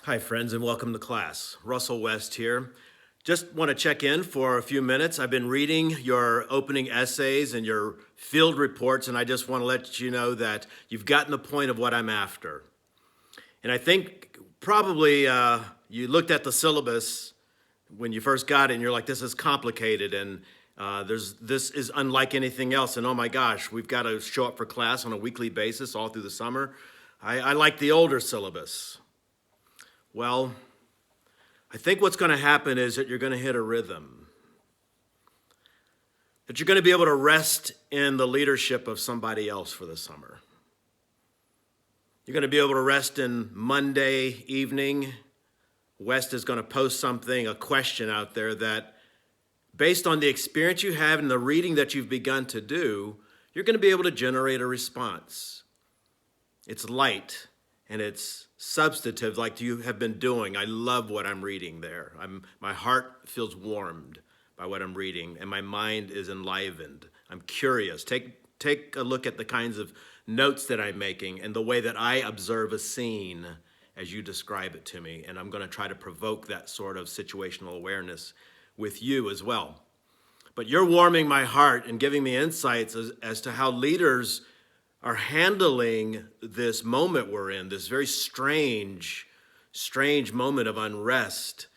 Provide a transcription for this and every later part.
Hi, friends, and welcome to class. Russell West here. Just want to check in for a few minutes. I've been reading your opening essays and your field reports, and I just want to let you know that you've gotten the point of what I'm after. And I think probably you looked at the syllabus when you first got it, and you're like, this is complicated, and this is unlike anything else, and oh my gosh, we've got to show up for class on a weekly basis all through the summer. I like the older syllabus. Well, I think what's going to happen is that you're going to hit a rhythm. That you're going to be able to rest in the leadership of somebody else for the summer. You're going to be able to rest in Monday evening. West is going to post something, a question out there that, based on the experience you have and the reading that you've begun to do, you're going to be able to generate a response. It's light and it's substantive like you have been doing. I love what I'm reading there. My heart feels warmed by what I'm reading, and my mind is enlivened. I'm curious. Take a look at the kinds of notes that I'm making and the way that I observe a scene as you describe it to me, and I'm going to try to provoke that sort of situational awareness with you as well. But you're warming my heart and giving me insights as to how leaders are handling this moment we're in, this very strange moment of unrest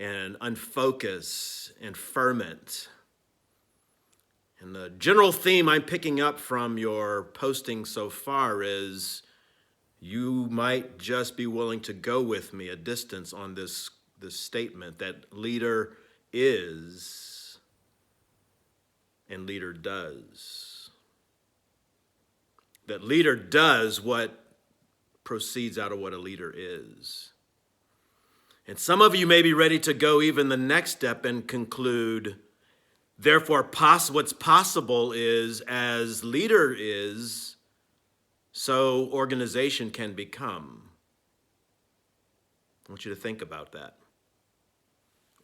and unfocus and ferment. And the general theme I'm picking up from your posting so far is you might just be willing to go with me a distance on this statement that leader is and leader does. That leader does what proceeds out of what a leader is. And some of you may be ready to go even the next step and conclude, therefore, what's possible is as leader is, so organization can become. I want you to think about that.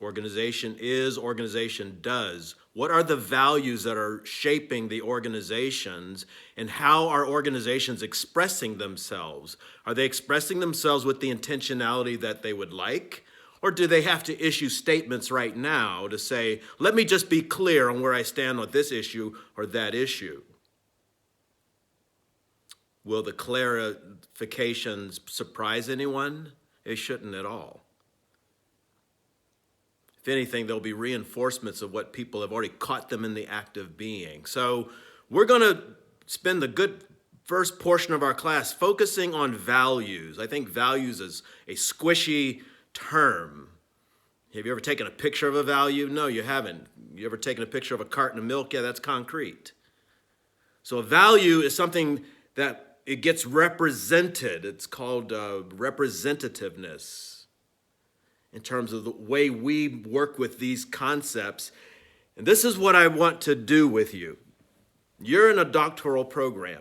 Organization is, organization does. What are the values that are shaping the organizations, and how are organizations expressing themselves? Are they expressing themselves with the intentionality that they would like? Or do they have to issue statements right now to say, let me just be clear on where I stand on this issue or that issue? Will the clarifications surprise anyone? They shouldn't at all. If anything, there'll be reinforcements of what people have already caught them in the act of being. So we're going to spend the good first portion of our class focusing on values. I think values is a squishy term. Have you ever taken a picture of a value? No, you haven't. You ever taken a picture of a carton of milk? Yeah, that's concrete. So a value is something that it gets represented. It's called representativeness. In terms of the way we work with these concepts. And this is what I want to do with you. You're in a doctoral program.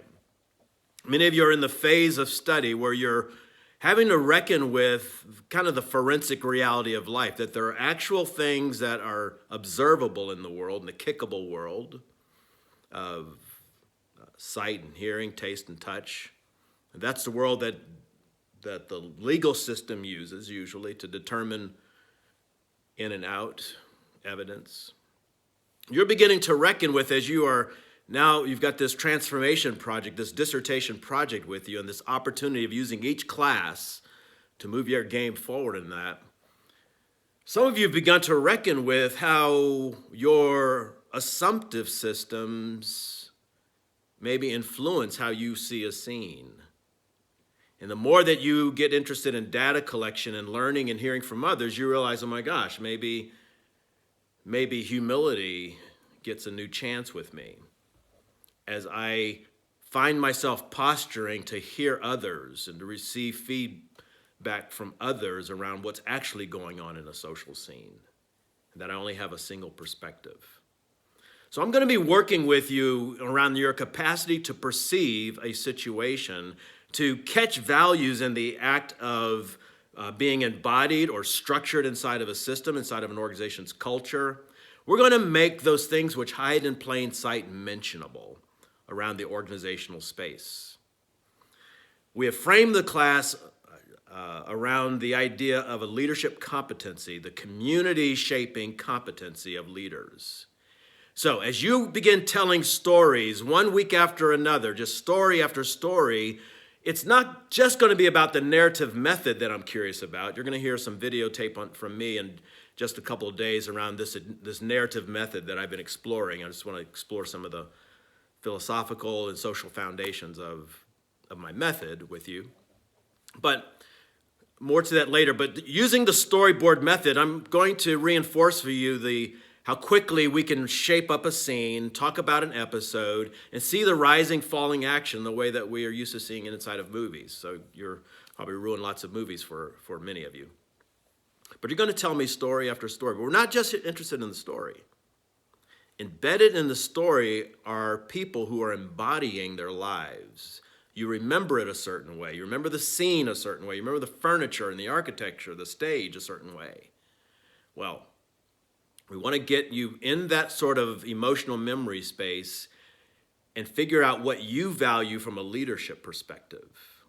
Many of you are in the phase of study where you're having to reckon with kind of the forensic reality of life, that there are actual things that are observable in the world, in the kickable world of sight and hearing, taste and touch. And that's the world that the legal system uses usually to determine in and out evidence. You're beginning to reckon with, as you are now, you've got this transformation project, this dissertation project with you, and this opportunity of using each class to move your game forward in that. Some of you have begun to reckon with how your assumptive systems maybe influence how you see a scene. And the more that you get interested in data collection and learning and hearing from others, you realize, oh my gosh, maybe humility gets a new chance with me as I find myself posturing to hear others and to receive feedback from others around what's actually going on in a social scene, and that I only have a single perspective. So I'm going to be working with you around your capacity to perceive a situation, to catch values in the act of being embodied or structured inside of a system, inside of an organization's culture. We're going to make those things which hide in plain sight mentionable around the organizational space. We have framed the class around the idea of a leadership competency, the community shaping competency of leaders. So as you begin telling stories one week after another, just story after story, it's not just going to be about the narrative method that I'm curious about. You're going to hear some videotape from me in just a couple of days around this narrative method that I've been exploring. I just want to explore some of the philosophical and social foundations of my method with you. But more to that later. But using the storyboard method, I'm going to reinforce for you how quickly we can shape up a scene, talk about an episode, and see the rising, falling action the way that we are used to seeing it inside of movies. So you're probably ruined lots of movies for many of you. But you're going to tell me story after story. But we're not just interested in the story. Embedded in the story are people who are embodying their lives. You remember it a certain way. You remember the scene a certain way. You remember the furniture and the architecture, the stage a certain way. Well, we want to get you in that sort of emotional memory space and figure out what you value from a leadership perspective.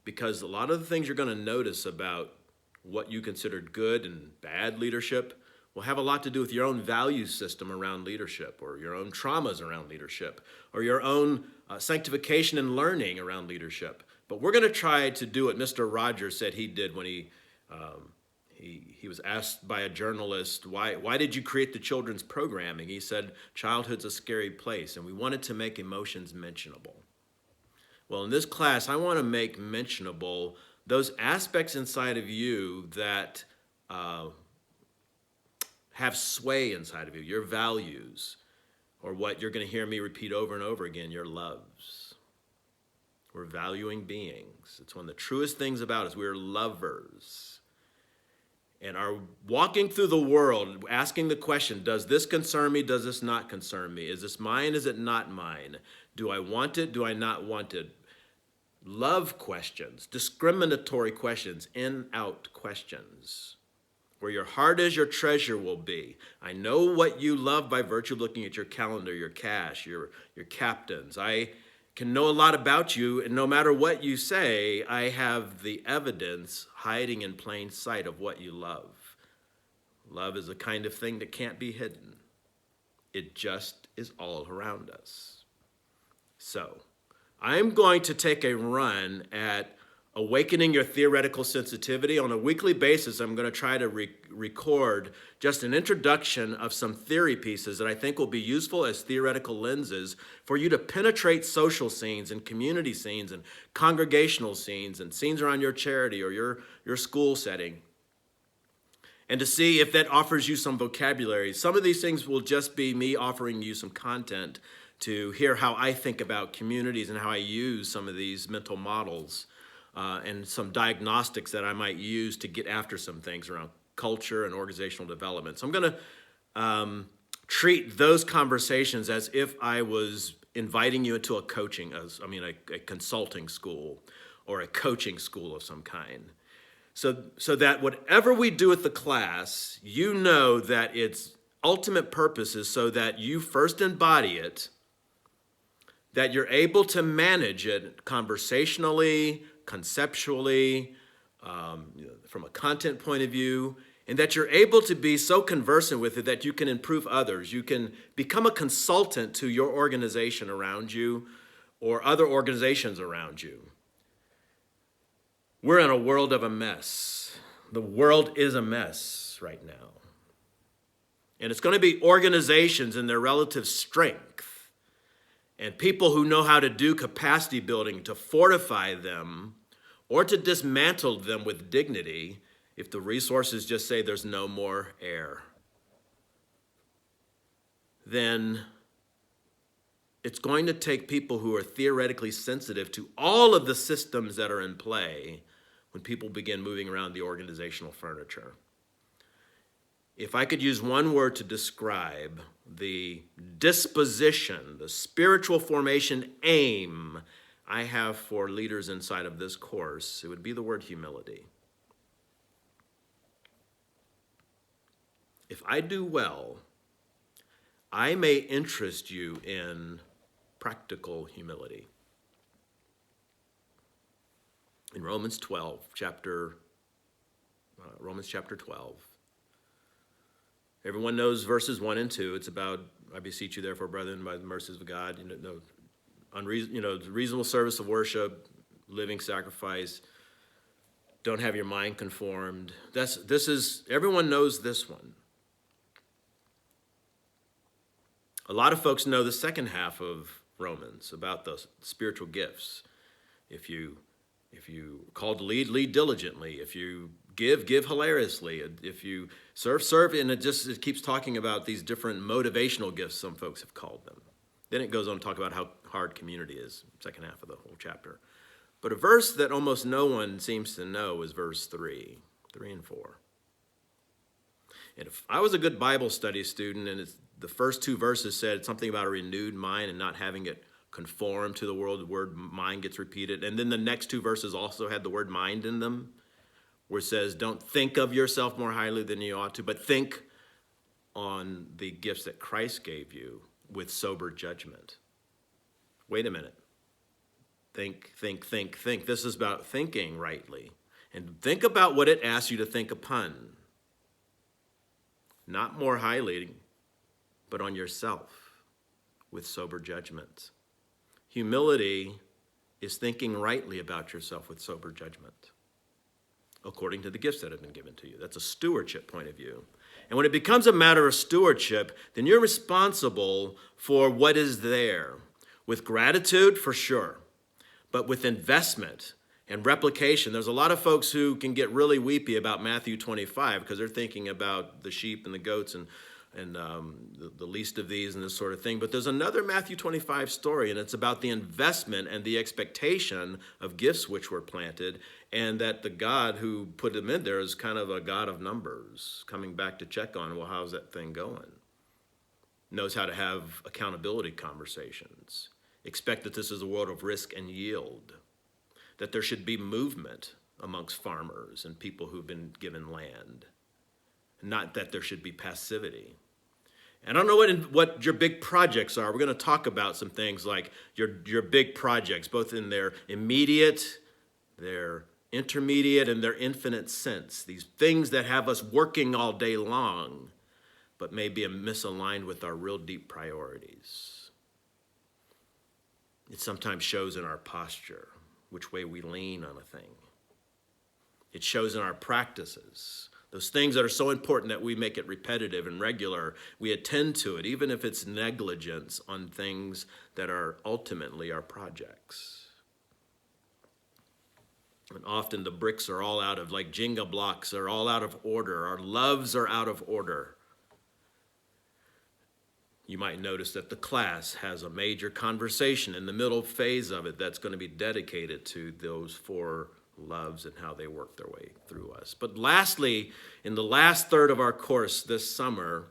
Because a lot of the things you're going to notice about what you considered good and bad leadership will have a lot to do with your own value system around leadership, or your own traumas around leadership, or your own sanctification and learning around leadership. But we're going to try to do what Mr. Rogers said he did when he was asked by a journalist, why did you create the children's programming? He said, childhood's a scary place, and we wanted to make emotions mentionable. Well, in this class, I want to make mentionable those aspects inside of you that have sway inside of you, your values, or what you're going to hear me repeat over and over again, your loves. We're valuing beings. It's one of the truest things about us. We're lovers. And are walking through the world asking the question, does this concern me? Does this not concern me? Is this mine? Is it not mine? Do I want it? Do I not want it? Love questions, discriminatory questions, in-out questions. Where your heart is, your treasure will be. I know what you love by virtue of looking at your calendar, your cash, your captains. I can know a lot about you, and no matter what you say, I have the evidence hiding in plain sight of what you love. Love is a kind of thing that can't be hidden. It just is all around us. So, I'm going to take a run at awakening your theoretical sensitivity. On a weekly basis, I'm going to try to record just an introduction of some theory pieces that I think will be useful as theoretical lenses for you to penetrate social scenes and community scenes and congregational scenes and scenes around your charity or your school setting, and to see if that offers you some vocabulary. Some of these things will just be me offering you some content to hear how I think about communities and how I use some of these mental models. And some diagnostics that I might use to get after some things around culture and organizational development. So I'm going to treat those conversations as if I was inviting you into a consulting school or a coaching school of some kind. So that whatever we do with the class, you know that its ultimate purpose is so that you first embody it, that you're able to manage it conversationally, conceptually, from a content point of view, and that you're able to be so conversant with it that you can improve others. You can become a consultant to your organization around you or other organizations around you. We're in a world of a mess. The world is a mess right now. And it's going to be organizations in their relative strength and people who know how to do capacity building to fortify them or to dismantle them with dignity if the resources just say there's no more air. Then it's going to take people who are theoretically sensitive to all of the systems that are in play when people begin moving around the organizational furniture. If I could use one word to describe the disposition, the spiritual formation aim I have for leaders inside of this course, it would be the word humility. If I do well, I may interest you in practical humility. In Romans 12, chapter Romans chapter 12. Everyone knows verses 1 and 2. It's about, I beseech you therefore, brethren, by the mercies of God, reasonable service of worship, living sacrifice. Don't have your mind conformed. Everyone knows this one. A lot of folks know the second half of Romans about the spiritual gifts. If you called to lead diligently. If you give hilariously. If you serve, and it keeps talking about these different motivational gifts, some folks have called them. Then it goes on to talk about how hard community is, second half of the whole chapter. But a verse that almost no one seems to know is verse 3 and 4. And if I was a good Bible study student and the first two verses said something about a renewed mind and not having it conform to the world, the word mind gets repeated. And then the next two verses also had the word mind in them, where it says, don't think of yourself more highly than you ought to, but think on the gifts that Christ gave you with sober judgment. Wait a minute. Think. This is about thinking rightly. And think about what it asks you to think upon. Not more highly, but on yourself with sober judgment. Humility is thinking rightly about yourself with sober judgment, according to the gifts that have been given to you. That's a stewardship point of view. And when it becomes a matter of stewardship, then you're responsible for what is there, with gratitude for sure, but with investment and replication. There's a lot of folks who can get really weepy about Matthew 25 because they're thinking about the sheep and the goats and the least of these and this sort of thing. But there's another Matthew 25 story, and it's about the investment and the expectation of gifts which were planted, and that the God who put them in there is kind of a God of numbers, coming back to check on, well, how's that thing going? Knows how to have accountability conversations. Expect that this is a world of risk and yield, that there should be movement amongst farmers and people who've been given land, not that there should be passivity. And I don't know what your big projects are. We're going to talk about some things like your big projects, both in their immediate, their intermediate, and their infinite sense. These things that have us working all day long, but may be misaligned with our real deep priorities. It sometimes shows in our posture, which way we lean on a thing. It shows in our practices. Those things that are so important that we make it repetitive and regular, we attend to it, even if it's negligence on things that are ultimately our projects. And often the bricks are all out of, like Jenga blocks, are all out of order. Our loves are out of order. You might notice that the class has a major conversation in the middle phase of it that's going to be dedicated to those four loves and how they work their way through us. But lastly, in the last third of our course this summer,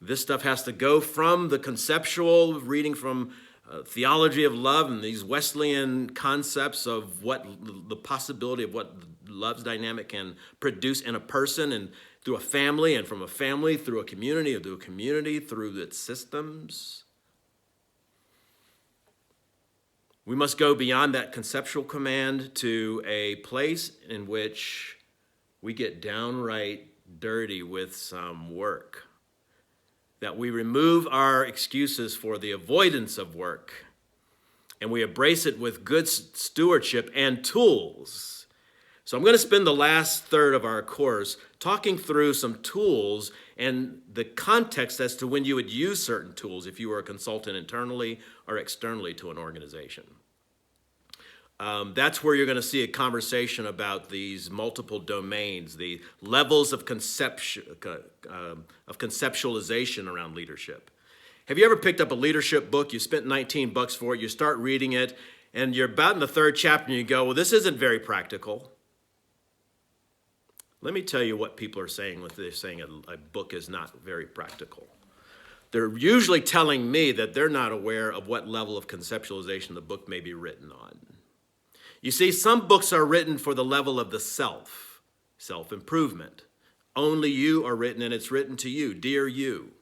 this stuff has to go from the conceptual reading from theology of love and these Wesleyan concepts of what the possibility of what love's dynamic can produce in a person and through a family, and from a family through a community, and through a community through its systems. We must go beyond that conceptual command to a place in which we get downright dirty with some work. That we remove our excuses for the avoidance of work, and we embrace it with good stewardship and tools. So I'm going to spend the last third of our course talking through some tools and the context as to when you would use certain tools if you were a consultant internally or externally to an organization. That's where you're going to see a conversation about these multiple domains, the levels of conceptualization around leadership. Have you ever picked up a leadership book? You spent $19 for it. You start reading it, and you're about in the third chapter, and you go, well, this isn't very practical. Let me tell you what people are saying when they're saying a book is not very practical. They're usually telling me that they're not aware of what level of conceptualization the book may be written on. You see, some books are written for the level of the self-improvement. Only you are written, and it's written to you, dear you.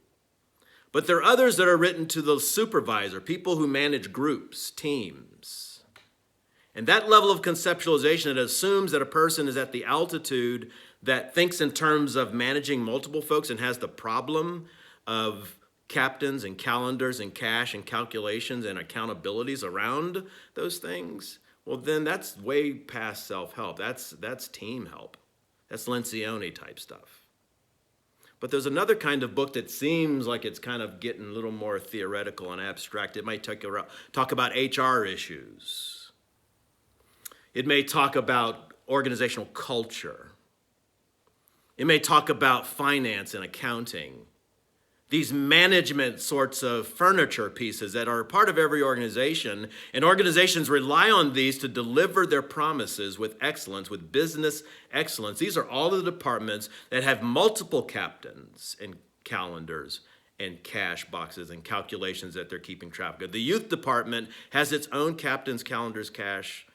But there are others that are written to the supervisor, people who manage groups, teams. And that level of conceptualization, it assumes that a person is at the altitude that thinks in terms of managing multiple folks and has the problem of captains and calendars and cash and calculations and accountabilities around those things. Well, then that's way past self-help. That's team help. That's Lencioni type stuff. But there's another kind of book that seems like it's kind of getting a little more theoretical and abstract. It might talk about HR issues. It may talk about organizational culture. It may talk about finance and accounting. These management sorts of furniture pieces that are part of every organization, and organizations rely on these to deliver their promises with excellence, with business excellence. These are all of the departments that have multiple captains and calendars and cash boxes and calculations that they're keeping track of. The youth department has its own captains, calendars, cash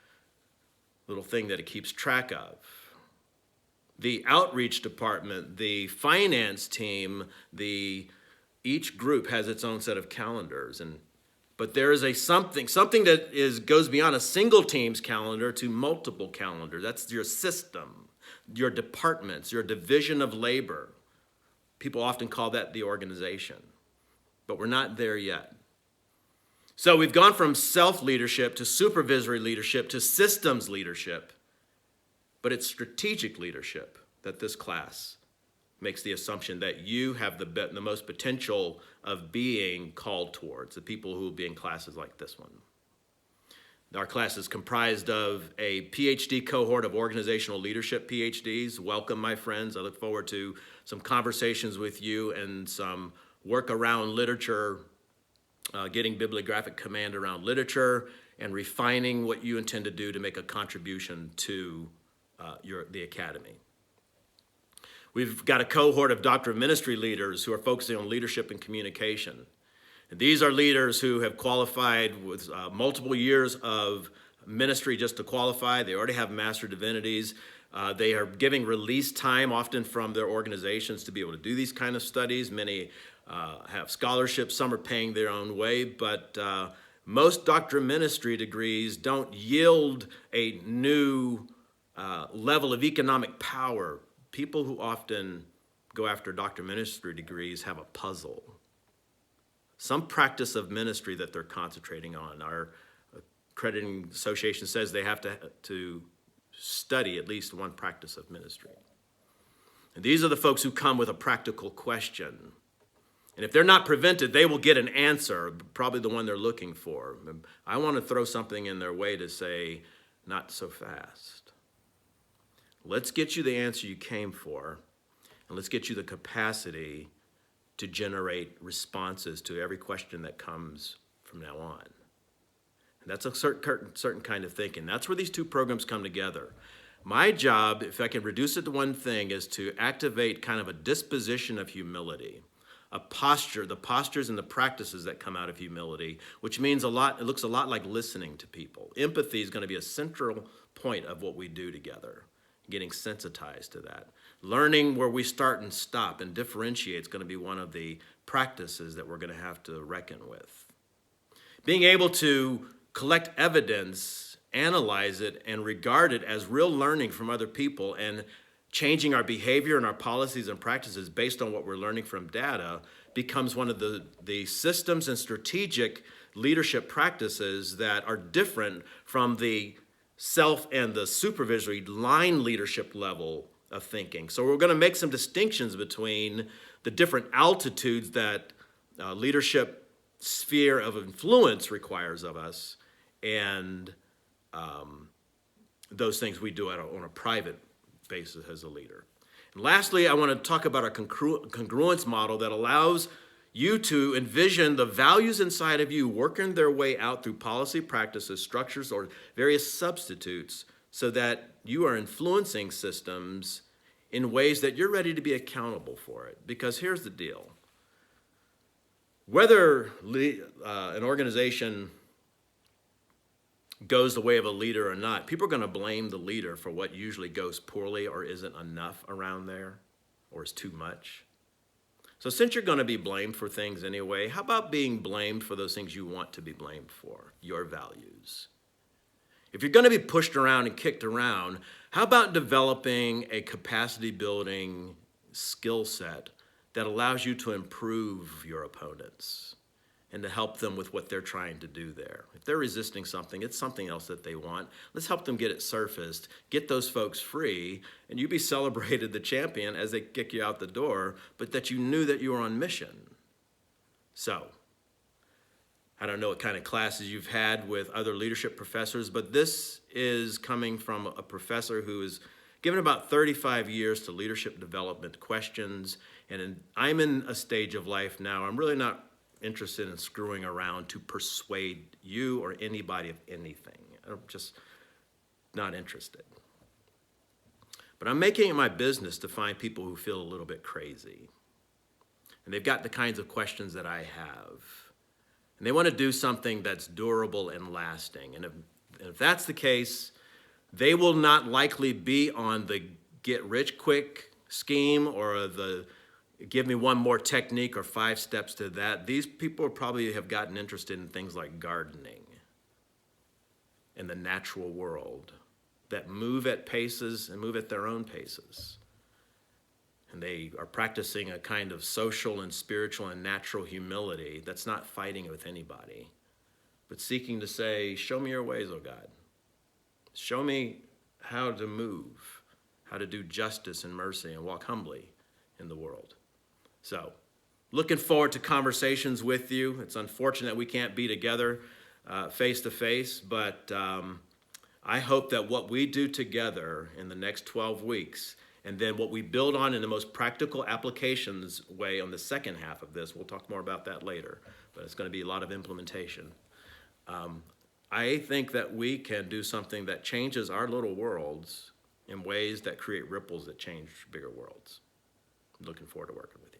little thing that it keeps track of. The outreach department, the finance team, each group has its own set of calendars, but there is something that goes beyond a single team's calendar to multiple calendars. That's your system, your departments, your division of labor. People often call that the organization, but we're not there yet. So we've gone from self-leadership to supervisory leadership to systems leadership, but it's strategic leadership that this class makes the assumption that you have the most potential of being called towards, the people who will be in classes like this one. Our class is comprised of a PhD cohort of organizational leadership PhDs. Welcome, my friends. I look forward to some conversations with you and some work around literature, getting bibliographic command around literature, and refining what you intend to do to make a contribution to the academy. We've got a cohort of Doctor of Ministry leaders who are focusing on leadership and communication. And these are leaders who have qualified with multiple years of ministry just to qualify. They already have Master Divinities. They are giving release time often from their organizations to be able to do these kind of studies. Many have scholarships. Some are paying their own way. But most Doctor of Ministry degrees don't yield a new level of economic power. People who often go after Doctor of Ministry degrees have a puzzle. Some practice of ministry that they're concentrating on. Our accrediting association says they have to study at least one practice of ministry. And these are the folks who come with a practical question. And if they're not prevented, they will get an answer, probably the one they're looking for. I want to throw something in their way to say, not so fast. Let's get you the answer you came for, and let's get you the capacity to generate responses to every question that comes from now on. And that's a certain kind of thinking. That's where these two programs come together. My job, if I can reduce it to one thing, is to activate kind of a disposition of humility, a posture, the postures and the practices that come out of humility, which means it looks a lot like listening to people. Empathy is going to be a central point of what we do together. Getting sensitized to that. Learning where we start and stop and differentiate is going to be one of the practices that we're going to have to reckon with. Being able to collect evidence, analyze it, and regard it as real learning from other people and changing our behavior and our policies and practices based on what we're learning from data becomes one of the systems and strategic leadership practices that are different from the self and the supervisory line leadership level of thinking. So we're going to make some distinctions between the different altitudes that leadership sphere of influence requires of us and those things we do on a private basis as a leader. And lastly, I want to talk about a congruence model that allows you to envision the values inside of you working their way out through policy, practices, structures, or various substitutes so that you are influencing systems in ways that you're ready to be accountable for it. Because here's the deal. Whether an organization goes the way of a leader or not, people are going to blame the leader for what usually goes poorly or isn't enough around there or is too much. So since you're going to be blamed for things anyway, how about being blamed for those things you want to be blamed for, your values? If you're going to be pushed around and kicked around, how about developing a capacity building skill set that allows you to improve your opponents and to help them with what they're trying to do there? If they're resisting something, it's something else that they want. Let's help them get it surfaced, get those folks free, and you be celebrated the champion as they kick you out the door, but that you knew that you were on mission. So, I don't know what kind of classes you've had with other leadership professors, but this is coming from a professor who is given about 35 years to leadership development questions. And I'm in a stage of life now, I'm really not interested in screwing around to persuade you or anybody of anything. I'm just not interested. But I'm making it my business to find people who feel a little bit crazy. And they've got the kinds of questions that I have. And they want to do something that's durable and lasting. And if that's the case, they will not likely be on the get-rich-quick scheme or the give me one more technique or 5 steps to that. These people probably have gotten interested in things like gardening and the natural world that move at paces and move at their own paces. And they are practicing a kind of social and spiritual and natural humility that's not fighting with anybody, but seeking to say, show me your ways, O God. Show me how to move, how to do justice and mercy and walk humbly in the world. So, looking forward to conversations with you. It's unfortunate we can't be together face to face, but I hope that what we do together in the next 12 weeks and then what we build on in the most practical applications way on the second half of this, we'll talk more about that later, but it's going to be a lot of implementation. I think that we can do something that changes our little worlds in ways that create ripples that change bigger worlds. I'm looking forward to working with you.